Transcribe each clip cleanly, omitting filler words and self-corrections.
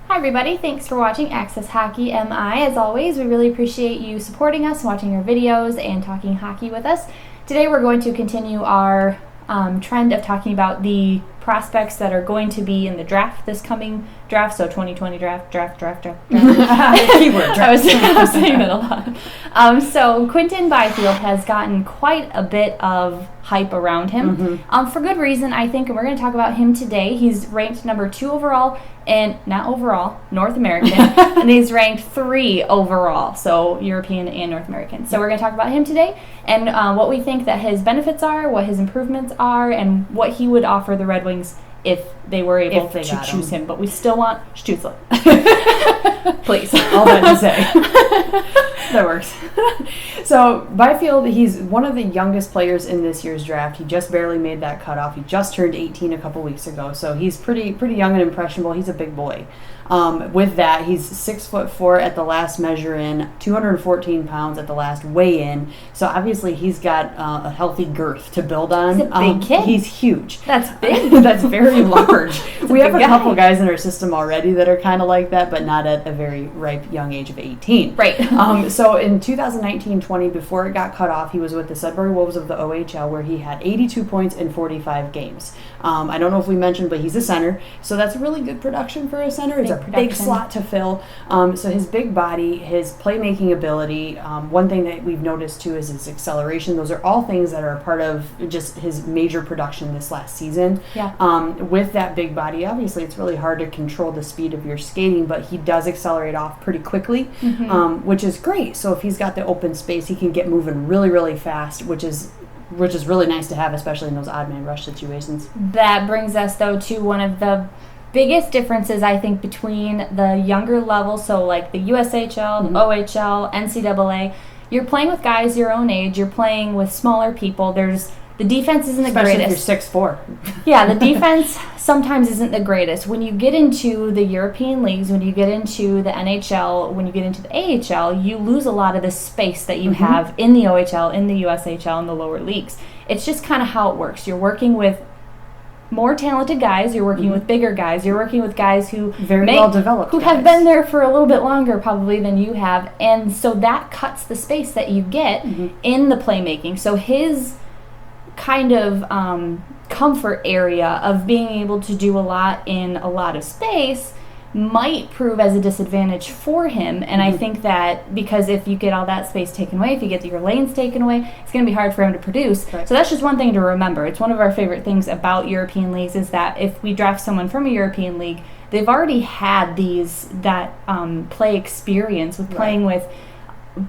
Hi everybody, thanks for watching Access Hockey MI. As always, we really appreciate you supporting us, watching our videos, and talking hockey with us. Today we're going to continue our trend of talking about the prospects that are going to be in the draft this coming draft, so 2020 draft. Keyword, draft. I was saying that a lot. So Quinton Byfield has gotten quite a bit of hype around him, for good reason, I think, and we're going to talk about him today. He's ranked number 2 overall, and not overall, North American, and he's ranked 3 overall, so European and North American. So we're going to talk about him today, and what we think that his benefits are, what his improvements are, and what he would offer the Red Wings if they were able to choose him. But we still want Stützle. Please. All that to say. That works. So Byfield, he's one of the youngest players in this year's draft. He just barely made that cutoff. He just turned 18 a couple weeks ago, so he's pretty young and impressionable. He's a big boy. With that, he's 6'4" at the last measure in, 214 pounds at the last weigh in. So obviously he's got a healthy girth to build on. He's a big kid. He's huge. That's big. That's very large. We have a guy. couple guys in our system already that are kind of like that, but not at a very ripe young age of 18. Right. So in 2019-20, before it got cut off, he was with the Sudbury Wolves of the OHL, where he had 82 points in 45 games. I don't know if we mentioned, but he's a center, so that's really good production for a center. It's a big slot to fill. So his big body, his playmaking ability, one thing that we've noticed too is his acceleration. Those are all things that are a part of just his major production this last season. Yeah. With that big body, obviously it's really hard to control the speed of your skating, but he does accelerate off pretty quickly, which is great. So if he's got the open space, he can get moving really, really fast, which is really nice to have, especially in those odd man rush situations. That brings us, though, to one of the biggest differences, I think, between the younger levels, so like the USHL, the OHL, NCAA. You're playing with guys your own age. You're playing with smaller people. The defense isn't the greatest. Especially if you're 6'4". Yeah, the defense sometimes isn't the greatest. When you get into the European leagues, when you get into the NHL, when you get into the AHL, you lose a lot of the space that you have in the OHL, in the USHL, and the lower leagues. It's just kind of how it works. You're working with more talented guys, you're working with bigger guys, you're working with guys who well developed, who have been there for a little bit longer probably than you have, and so that cuts the space that you get in the playmaking. So his kind of comfort area of being able to do a lot in a lot of space might prove as a disadvantage for him, and I think that because if you get all that space taken away, if you get your lanes taken away, it's going to be hard for him to produce. So that's just one thing to remember. It's one of our favorite things about European leagues is that if we draft someone from a European league, they've already had that play experience with playing with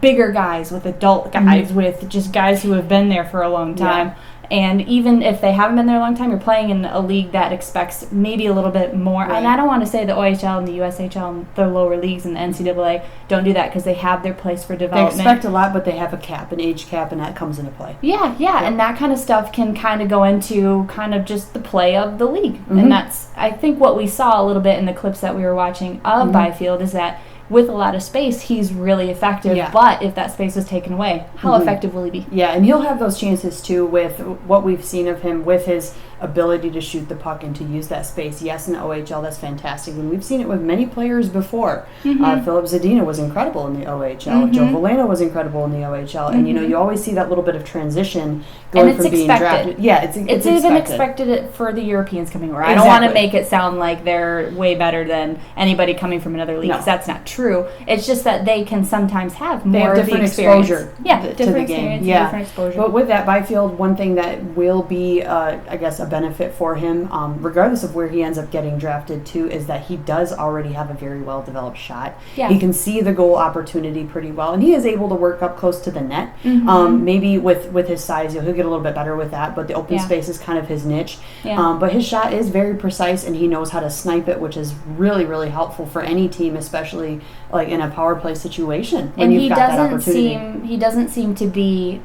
bigger guys, with adult guys, with just guys who have been there for a long time. And even if they haven't been there a long time, you're playing in a league that expects maybe a little bit more. And I don't want to say the OHL and the USHL and the lower leagues and the NCAA don't do that because they have their place for development. They expect a lot, but they have a cap, an age cap, and that comes into play. Yeah, and that kind of stuff can kind of go into kind of just the play of the league. And that's, I think, what we saw a little bit in the clips that we were watching of Byfield is that with a lot of space, he's really effective. But if that space is taken away, how effective will he be? Yeah, and he'll have those chances too with what we've seen of him with his ability to shoot the puck and to use that space. Yes, in the OHL, that's fantastic. And we've seen it with many players before. Philip Zadina was incredible in the OHL. Joe Veleno was incredible in the OHL. And, you always see that little bit of transition going from being drafted. Yeah, it's even expected for the Europeans coming over. I don't want to make it sound like they're way better than anybody coming from another league, because that's not true. It's just that they can sometimes have more different exposure. To the game. Different exposure. But with that, Byfield, one thing that will be, I guess, a benefit for him, regardless of where he ends up getting drafted to, is that he does already have a very well-developed shot. He can see the goal opportunity pretty well, and he is able to work up close to the net. Maybe with his size, he'll get a little bit better with that, but the open space is kind of his niche. But his shot is very precise, and he knows how to snipe it, which is really, really helpful for any team, especially like in a power play situation. And he doesn't seem to be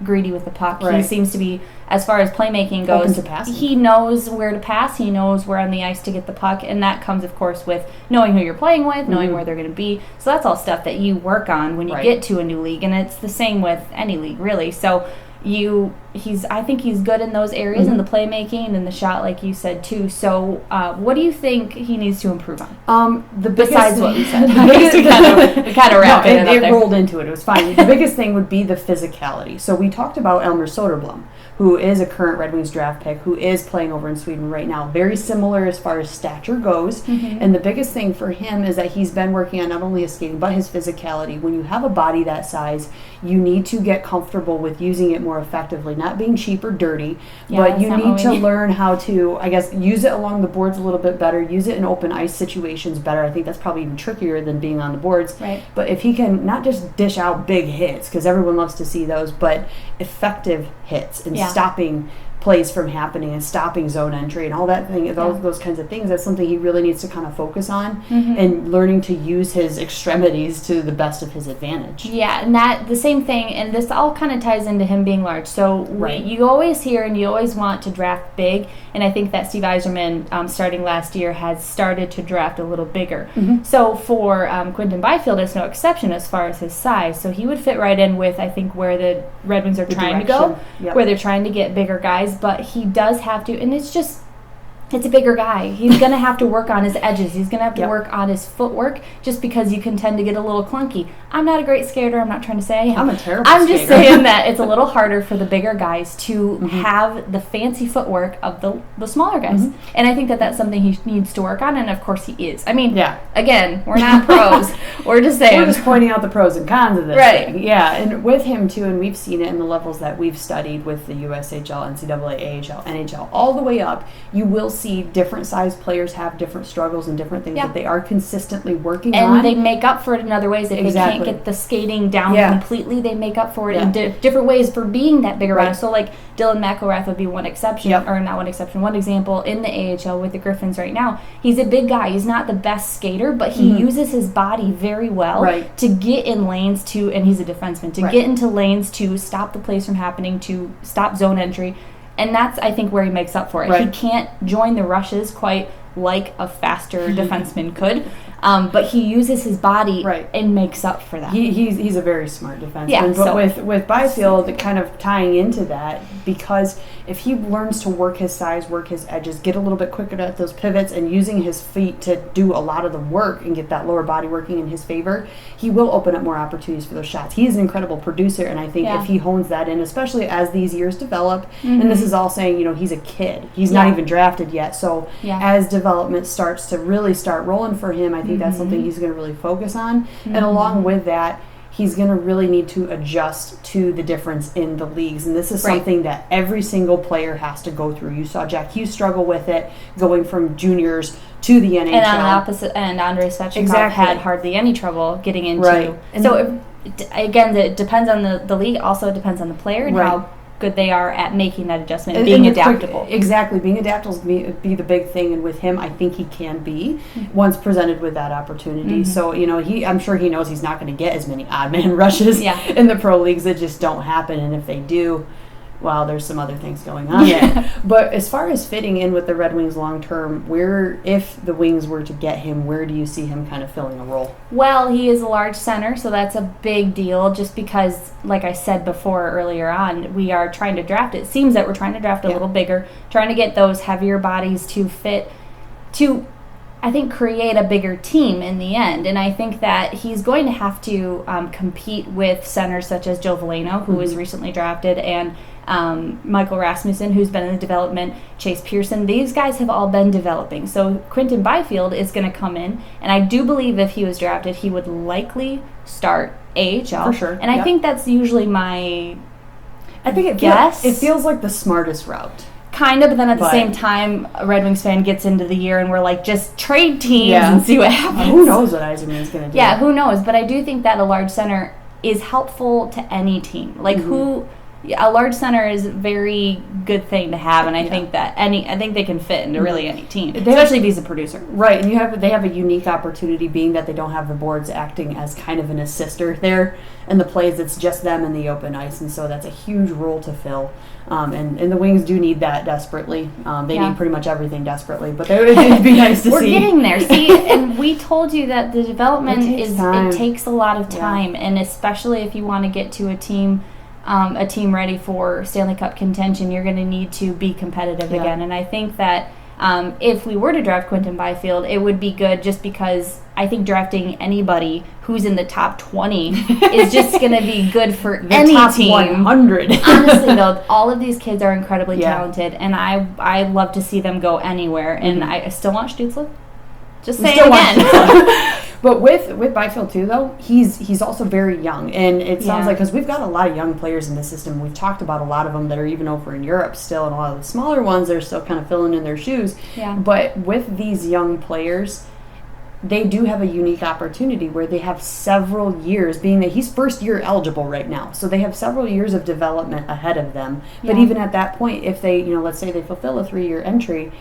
greedy with the puck. He seems to be, as far as playmaking goes, open to passing. He knows where to pass. He knows where on the ice to get the puck, and that comes, of course, with knowing who you're playing with, knowing where they're going to be. So that's all stuff that you work on when you get to a new league, and it's the same with any league, really. So you I think he's good in those areas, in the playmaking and the shot, like you said too. So, what do you think he needs to improve on? Besides what we said, we kind of wrapped it rolled into it. It was fine. The biggest thing would be the physicality. So we talked about Elmer Soderblom, who is a current Red Wings draft pick, who is playing over in Sweden right now. Very similar as far as stature goes. And the biggest thing for him is that he's been working on not only his skating, but his physicality. When you have a body that size, you need to get comfortable with using it more effectively, not being cheap or dirty, but you need to learn how to, I guess, use it along the boards a little bit better, use it in open ice situations better. I think that's probably even trickier than being on the boards. Right. But if he can not just dish out big hits, because everyone loves to see those, but effective hits and stopping plays from happening and stopping zone entry and all that thing, those kinds of things, that's something he really needs to kind of focus on, and learning to use his extremities to the best of his advantage. Yeah, and that the same thing, and this all kind of ties into him being large. So you always hear and you always want to draft big, and I think that Steve Yzerman, starting last year, has started to draft a little bigger. So for Quinton Byfield, it's no exception as far as his size. So he would fit right in with, I think, where the Red Wings are trying to go, where they're trying to get bigger guys. But he does have to, and it's a bigger guy. He's going to have to work on his edges. He's going to have to work on his footwork, just because you can tend to get a little clunky. I'm not a great skater. I'm not trying to say I am. I'm a terrible skater. I'm just saying that it's a little harder for the bigger guys to have the fancy footwork of the smaller guys. And I think that that's something he needs to work on, and of course he is. I mean, again, we're not pros. We're just saying. We're just pointing out the pros and cons of this thing. Yeah, and with him too, and we've seen it in the levels that we've studied with the USHL, NCAA, AHL, NHL, all the way up, you will see different size players have different struggles and different things that they are consistently working on. And they make up for it in other ways. If they can't get the skating down completely, they make up for it in different ways for being that bigger runner. So like Dylan McElrath would be one exception, or not one exception, one example in the AHL with the Griffins right now. He's a big guy. He's not the best skater, but he uses his body very well to get in lanes to, and he's a defenseman, to get into lanes to stop the plays from happening, to stop zone entry. And that's, I think, where he makes up for it. He can't join the rushes quite like a faster defenseman could, but he uses his body and makes up for that. He's a very smart defenseman. But with Byfield, kind of tying into that, because if he learns to work his size, work his edges, get a little bit quicker at those pivots, and using his feet to do a lot of the work and get that lower body working in his favor, he will open up more opportunities for those shots. He's an incredible producer, and I think if he hones that in, especially as these years develop, and this is all saying, he's a kid. He's not even drafted yet. So as development starts to really start rolling for him, I think that's something he's going to really focus on. And along with that, he's going to really need to adjust to the difference in the leagues. And this is something that every single player has to go through. You saw Jack Hughes struggle with it, going from juniors to the NHL. And on the opposite end, Andrei Svechnikov had hardly any trouble getting into. So, again, it depends on the league. Also, it depends on the player and how good they are at making that adjustment and being adaptable. Being adaptable be the big thing, and with him, I think he can be once presented with that opportunity. So, I'm sure he knows he's not going to get as many odd man rushes in the pro leagues that just don't happen, and if they do, well, there's some other things going on there. But as far as fitting in with the Red Wings long term, if the Wings were to get him, where do you see him kind of filling a role? Well, he is a large center, so that's a big deal, just because, like I said before earlier on, we are trying to draft it. It seems that we're trying to draft a little bigger, trying to get those heavier bodies to fit, to, I think, create a bigger team in the end. And I think that he's going to have to compete with centers such as Joe Veleno, who was recently drafted, and Michael Rasmussen, who's been in the development, Chase Pearson. These guys have all been developing. So Quinton Byfield is going to come in, and I do believe if he was drafted, he would likely start AHL. For sure. And I think that's usually my guess. It feels like the smartest route. Kind of, but then at the same time, a Red Wings fan gets into the year and we're like, just trade teams and see what happens. Who knows what Yzerman's going to do? Yeah, who knows? But I do think that a large center is helpful to any team. Like a large center is a very good thing to have, and I think that I think they can fit into really any team, especially if he's a producer. Right, and they have a unique opportunity, being that they don't have the boards acting as kind of an assister there in the plays. It's just them in the open ice, and so that's a huge role to fill. And the Wings do need that desperately. They need pretty much everything desperately, but it'd be nice to see. We're getting there. See, and we told you that the development it takes a lot of time, and especially if you want to get to a team a team ready for Stanley Cup contention, you're going to need to be competitive again. And I think that if we were to draft Quinton Byfield, it would be good just because I think drafting anybody who's in the top 20 is just going to be good for any top team. 100. Honestly, though, all of these kids are incredibly talented, and I love to see them go anywhere. And I still want Stützle. Just say it again. But with Byfield too, though, he's also very young, and it sounds like, because we've got a lot of young players in the system. We've talked about a lot of them that are even over in Europe still, and a lot of the smaller ones that are still kind of filling in their shoes. Yeah. But with these young players, they do have a unique opportunity where they have several years, being that he's first year eligible right now, so they have several years of development ahead of them. But even at that point, if they, let's say they fulfill a 3-year entry,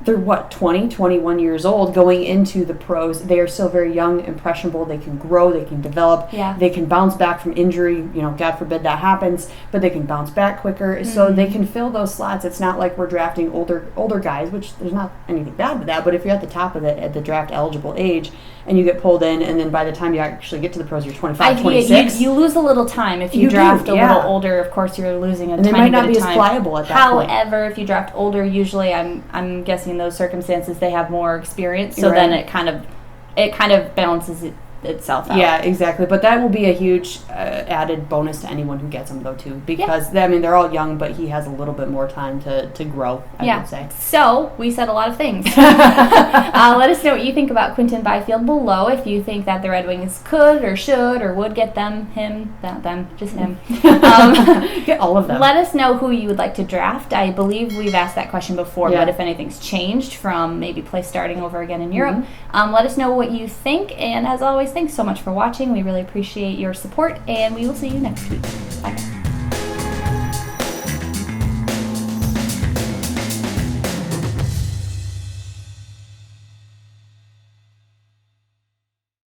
they're 20, 21 years old going into the pros. They are still very young, impressionable. They can grow, they can develop, they can bounce back from injury, God forbid that happens, but they can bounce back quicker. So they can fill those slots. It's not like we're drafting older guys, which there's not anything bad with that, but if you're at the top of it at the draft eligible age and you get pulled in, and then by the time you actually get to the pros, you're 25, 26. You lose a little time if you draft a little older. Of course, you're losing a tiny bit of time. And they might not be as pliable at that point. However, if you draft older, usually I'm guessing in those circumstances they have more experience, so then it kind of balances itself out. Yeah, exactly. But that will be a huge added bonus to anyone who gets him, though, too, because they're all young, but he has a little bit more time to grow, I would say. So we said a lot of things. Let us know what you think about Quinton Byfield below. If you think that the Red Wings could or should or would get just him. Get all of them. Let us know who you would like to draft. I believe we've asked that question before, but if anything's changed from maybe play starting over again in Europe, let us know what you think. And as always, thanks so much for watching. We really appreciate your support, and we will see you next week. Bye.